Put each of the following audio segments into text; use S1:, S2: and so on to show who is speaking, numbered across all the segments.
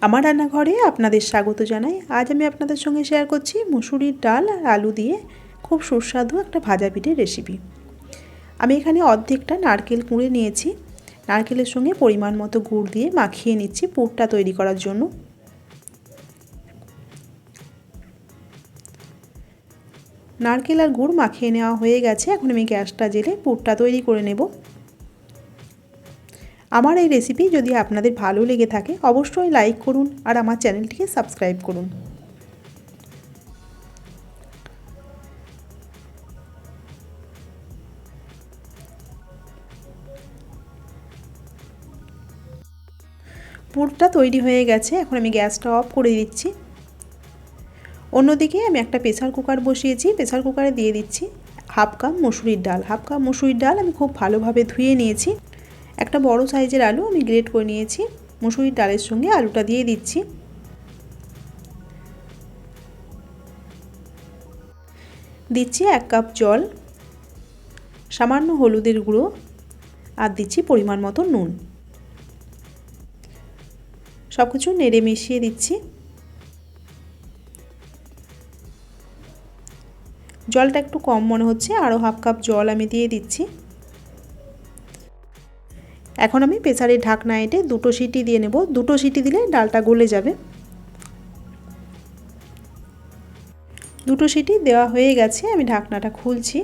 S1: আমার রান্নাঘরে আপনাদের স্বাগত জানাই। আজ আমি আপনাদের সঙ্গে শেয়ার করছি মুসুরির ডাল আর আলু দিয়ে খুব সুস্বাদু একটা ভাজা পিঠের রেসিপি। আমি এখানে অর্ধেকটা নারকেল কুড়ে নিয়েছি। নারকেলের সঙ্গে পরিমাণ মতো গুড় দিয়ে মাখিয়ে নিচ্ছি পুরটা তৈরি করার জন্য। নারকেল আর গুড় মাখিয়ে নেওয়া হয়ে গেছে। এখন আমি গ্যাসটা জ্বেলে পুরটা তৈরি করে নেব। আমার এই রেসিপি যদি আপনাদের ভালো লেগে থাকে অবশ্যই লাইক করুন আর আমার চ্যানেলটিকে সাবস্ক্রাইব করুন। পুরটা তৈরি হয়ে গেছে। এখন আমি গ্যাসটা অফ করে দিচ্ছি। অন্যদিকে আমি একটা প্রেসার কুকার বসিয়েছি। প্রেসার কুকারে দিয়ে দিচ্ছি হাফ কাপ মসুরির ডাল। হাফ কাপ মসুরির ডাল আমি খুব ভালোভাবে ধুয়ে নিয়েছি। একটা বড় সাইজের আলু আমি গ্রেট করে নিয়েছি। মসুরির ডালের সঙ্গে আলুটা দিয়ে দিচ্ছি। দিচ্ছি 1 কাপ জল, সামান্য হলুদের গুঁড়ো আর দিচ্ছি পরিমাণ মতো নুন। সব কিছু নেড়ে মিশিয়ে দিচ্ছি। জলটা একটু কম মনে হচ্ছে, আরও হাফ কাপ জল আমি দিয়ে দিচ্ছি। এখন আমি প্রেসারের ঢাকনা এঁটে 2টো সিটি দিয়ে নেব। 2টো সিটি দিলে ডালটা গলে যাবে। 2টো সিটি দেওয়া হয়ে গেছে। আমি ঢাকনাটা খুলছি।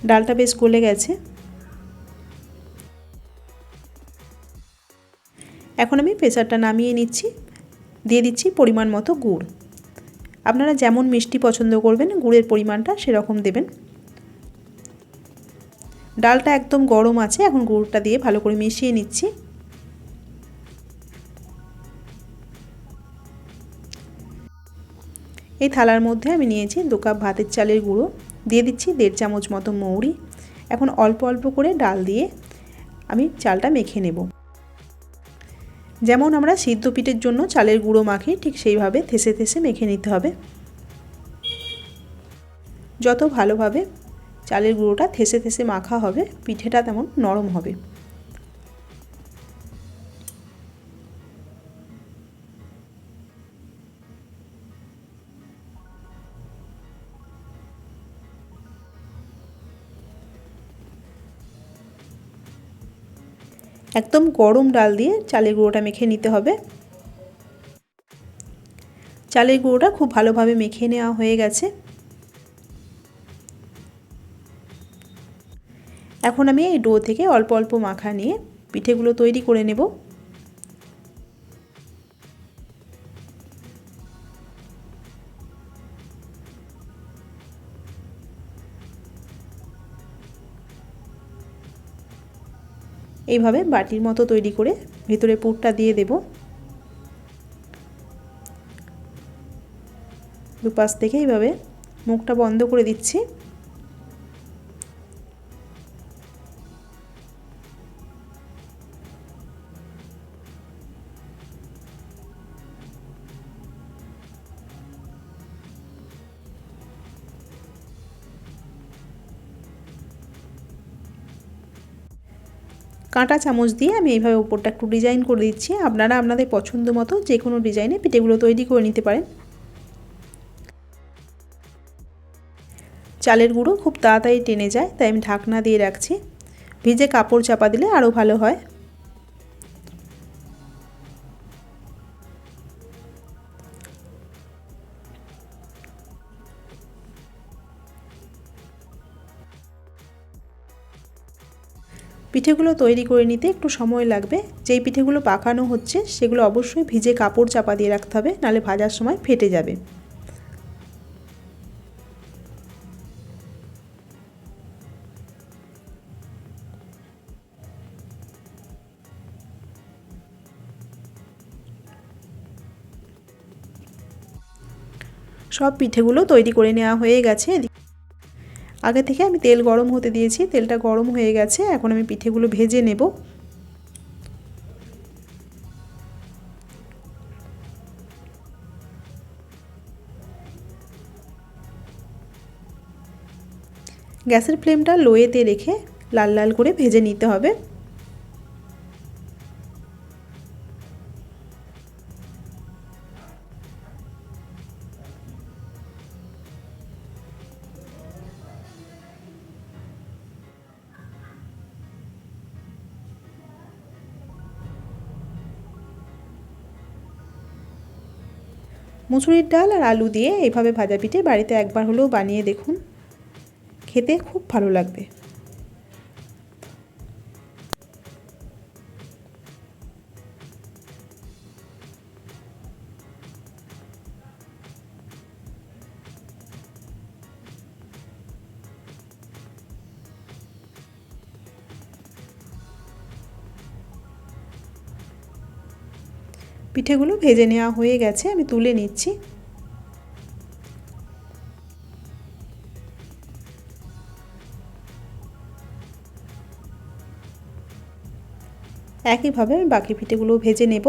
S1: ডালটা বেশ গলে গেছে। এখন আমি প্রেসারটা নামিয়ে নিচ্ছি। দিয়ে দিচ্ছি পরিমাণ মতো গুড়। আপনারা যেমন মিষ্টি পছন্দ করবেন গুড়ের পরিমাণটা সেরকম দেবেন। ডালটা একদম গরম আছে। এখন গুড়টা দিয়ে ভালো করে মিশিয়ে নিচ্ছি। এই থালার মধ্যে আমি নিয়েছি 2 কাপ ভাতের চালের গুঁড়ো, দিয়ে দিচ্ছি 1.5 চামচ মতো মৌরি। এখন অল্প অল্প করে ডাল দিয়ে আমি চালটা মেখে নেব। যেমন আমরা সিদ্ধ পিঠের জন্য চালের গুঁড়ো মাখি ঠিক সেইভাবে থেসে থেসে মেখে নিতে হবে। যত ভালোভাবে চালের গুঁড়োটা থেসে থেসে মাখা হবে পিঠেটা তেমন নরম হবে। একদম গরম ডাল দিয়ে চালের গুঁড়োটা মেখে নিতে হবে। চালের গুঁড়োটা খুব ভালোভাবে মেখে নেওয়া হয়ে গেছে। এখন আমি এই ডো থেকে অল্প অল্প মাখা নিয়ে পিঠেগুলো তৈরি করে নেব। এইভাবে বাটির মতো তৈরি করে ভেতরে পুরটা দিয়ে দেব। দুপাশ থেকে এইভাবে মুখটা বন্ধ করে দিচ্ছি। কাঁটা চামচ দিয়ে আমি এইভাবে উপরটা একটু ডিজাইন করে দিচ্ছি। আপনারা আপনাদের পছন্দ মতো যে কোনো ডিজাইনে পিঠেগুলো তৈরি করে নিতে পারেন। চালের গুঁড়ো খুব তাড়াতাড়ি টেনে যায়, তাই আমি ঢাকনা দিয়ে রাখছি। ভিজে কাপড় চাপা দিলে আরও ভালো হয়। পিঠেগুলো তৈরি করে নিতে একটু সময় লাগবে। যেই পিঠেগুলো পাকানো হচ্ছে সেগুলো অবশ্যই ভিজে কাপড় চাপা দিয়ে রাখতে হবে, নাহলে ভাজার সময় ফেটে যাবে। সব পিঠেগুলো তৈরি করে নেওয়া হয়ে গেছে। আগে থেকে আমি তেল গরম হতে দিয়েছি। তেলটা গরম হয়ে গেছে। এখন আমি পিঠেগুলো ভেজে নেব। গ্যাসের ফ্লেমটা লোয়েতে রেখে লাল লাল করে ভেজে নিতে হবে। মুসুরির ডাল আর আলু দিয়ে এইভাবে ভাজা পিঠে বাড়িতে একবার হলেও বানিয়ে দেখুন, খেতে খুব ভালো লাগবে। পিঠেগুলো ভেজে নেওয়া হয়ে গেছে, আমি তুলে নিচ্ছি। একইভাবে আমি বাকি পিঠেগুলো ভেজে নেব।